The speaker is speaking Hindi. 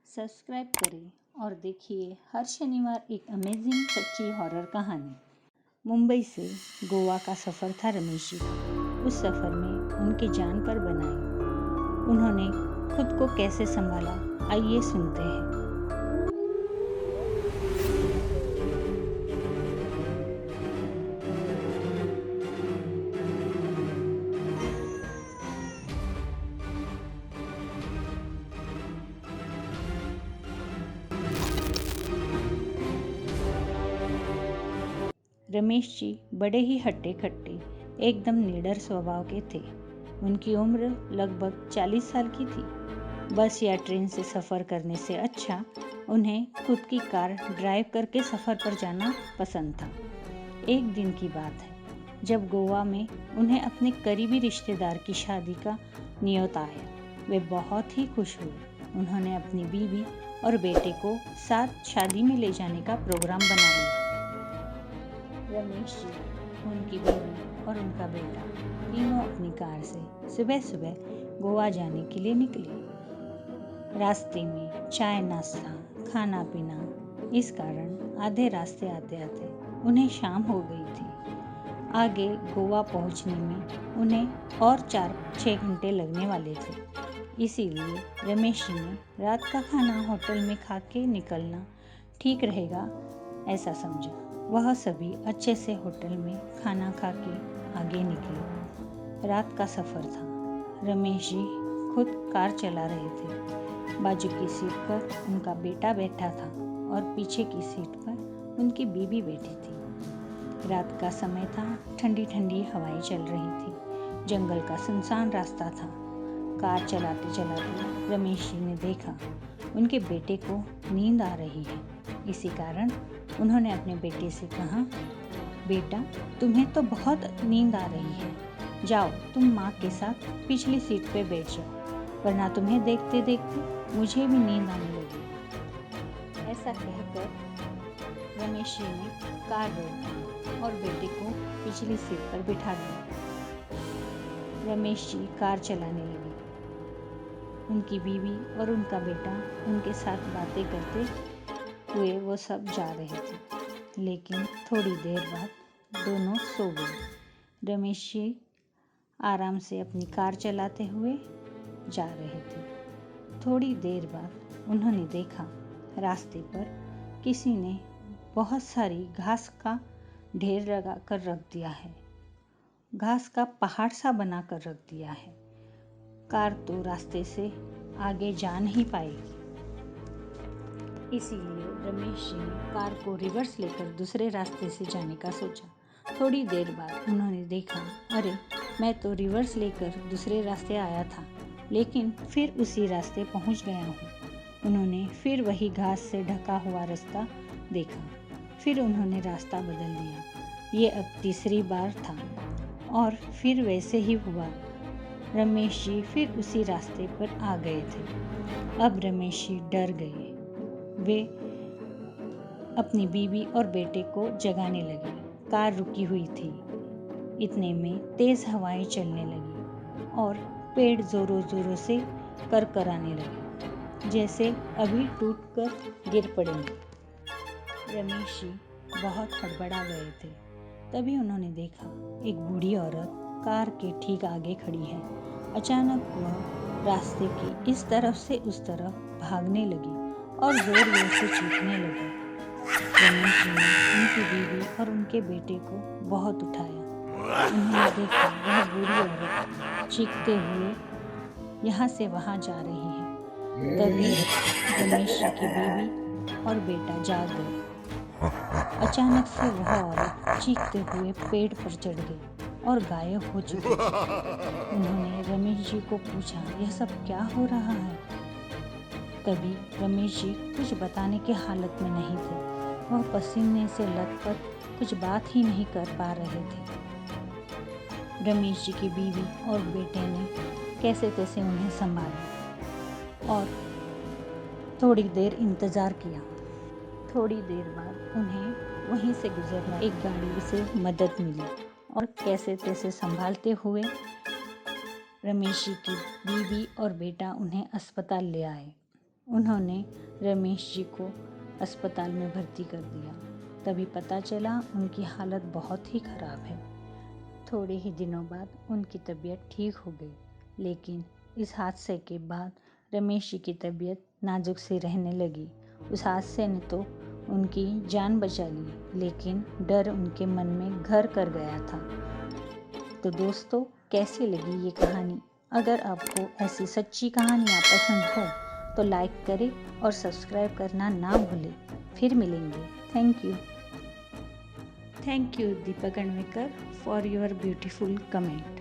सब्सक्राइब करें और देखिए हर शनिवार एक अमेजिंग सच्ची हॉरर कहानी। मुंबई से गोवा का सफ़र था रमेश जी का। उस सफ़र में उनकी जान पर बनाई। उन्होंने खुद को कैसे संभाला, आइए सुनते हैं। रमेश जी बड़े ही हट्टे खट्टे, एकदम निडर स्वभाव के थे। उनकी उम्र लगभग 40 साल की थी। बस या ट्रेन से सफ़र करने से अच्छा उन्हें खुद की कार ड्राइव करके सफ़र पर जाना पसंद था। एक दिन की बात है जब गोवा में उन्हें अपने करीबी रिश्तेदार की शादी का न्योता आया। वे बहुत ही खुश हुए। उन्होंने अपनी बीवी और बेटे को साथ शादी में ले जाने का प्रोग्राम बना लिया। रमेश जी, उनकी बीवी और उनका बेटा तीनों अपनी कार से सुबह सुबह गोवा जाने के लिए निकले। रास्ते में चाय नाश्ता खाना पीना, इस कारण आधे रास्ते आते आते उन्हें शाम हो गई थी। आगे गोवा पहुंचने में उन्हें और 4-6 घंटे लगने वाले थे। इसीलिए रमेश जी ने रात का खाना होटल में खा के निकलना ठीक रहेगा, ऐसा समझा। वह सभी अच्छे से होटल में खाना खा के आगे निकले। रात का सफ़र था। रमेश जी खुद कार चला रहे थे। बाजू की सीट पर उनका बेटा बैठा था और पीछे की सीट पर उनकी बीवी बैठी थी। रात का समय था, ठंडी ठंडी हवाएं चल रही थी। जंगल का सुनसान रास्ता था। कार चलाते चलाते रमेश जी ने देखा उनके बेटे को नींद आ रही है। इसी कारण उन्होंने अपने बेटे से कहा, बेटा तुम्हें तो बहुत नींद आ रही है, जाओ तुम माँ के साथ पिछली सीट पे बैठ जाओ, वरना तुम्हें देखते देखते मुझे भी नींद आने लगी। ऐसा कहकर रमेश जी ने कार रोक दी और बेटे को पिछली सीट पर बिठा दिया। रमेश जी कार चलाने लगे। उनकी बीवी और उनका बेटा उनके साथ बातें करते हुए वो सब जा रहे थे। लेकिन थोड़ी देर बाद दोनों सो गए। रमेश जी आराम से अपनी कार चलाते हुए जा रहे थे। थोड़ी देर बाद उन्होंने देखा रास्ते पर किसी ने बहुत सारी घास का ढेर लगा कर रख दिया है। घास का पहाड़ सा बना कर रख दिया है। कार तो रास्ते से आगे जा नहीं पाएगी। इसीलिए रमेश जी ने कार को रिवर्स लेकर दूसरे रास्ते से जाने का सोचा। थोड़ी देर बाद उन्होंने देखा, अरे मैं तो रिवर्स लेकर दूसरे रास्ते आया था, लेकिन फिर उसी रास्ते पहुंच गया हूँ। उन्होंने फिर वही घास से ढका हुआ रास्ता देखा। फिर उन्होंने रास्ता बदल दिया। ये अब तीसरी बार था और फिर वैसे ही हुआ। रमेश जी फिर उसी रास्ते पर आ गए थे। अब रमेश जी डर गए। वे अपनी बीवी और बेटे को जगाने लगे। कार रुकी हुई थी। इतने में तेज हवाएं चलने लगी और पेड़ जोरों जोरों से करकराने लगे, जैसे अभी टूटकर गिर पड़ेंगे। रमेश जी बहुत हड़बड़ा गए थे। तभी उन्होंने देखा एक बूढ़ी औरत कार के ठीक आगे खड़ी है। अचानक वह रास्ते की इस तरफ से उस तरफ भागने लगी और जोर जोर से चीखने लगी। रमेश जी ने उनकी बीवी और उनके बेटे को बहुत उठाया। उन्होंने देखा वह बूढ़ी औरत चीखते हुए यहाँ से वहाँ जा रही है। तभी रमेश जी की बीवी और बेटा जाग गए। अचानक से वह औरत चीखते हुए पेड़ पर चढ़ गई और गायब हो चुकी थी। उन्होंने रमेश जी को पूछा, यह सब क्या हो रहा है? तभी रमेश जी कुछ बताने की हालत में नहीं थे। वह पसीने से लथपथ कुछ बात ही नहीं कर पा रहे थे। रमेश जी की बीवी और बेटे ने कैसे तैसे उन्हें संभाला और थोड़ी देर इंतज़ार किया। थोड़ी देर बाद उन्हें वहीं से गुजरना एक गाड़ी से मदद मिली और कैसे तैसे संभालते हुए रमेश जी की बीवी और बेटा उन्हें अस्पताल ले आए उन्होंने रमेश जी को अस्पताल में भर्ती कर दिया। तभी पता चला उनकी हालत बहुत ही खराब है। थोड़े ही दिनों बाद उनकी तबीयत ठीक हो गई, लेकिन इस हादसे के बाद रमेश जी की तबीयत नाजुक सी रहने लगी। उस हादसे ने तो उनकी जान बचा ली, लेकिन डर उनके मन में घर कर गया था। तो दोस्तों, कैसी लगी ये कहानी? अगर आपको ऐसी सच्ची कहानियाँ पसंद हो तो लाइक करें और सब्सक्राइब करना ना भूलें। फिर मिलेंगे। Thank you. Thank you, Deepak Anwekar, for your beautiful comment.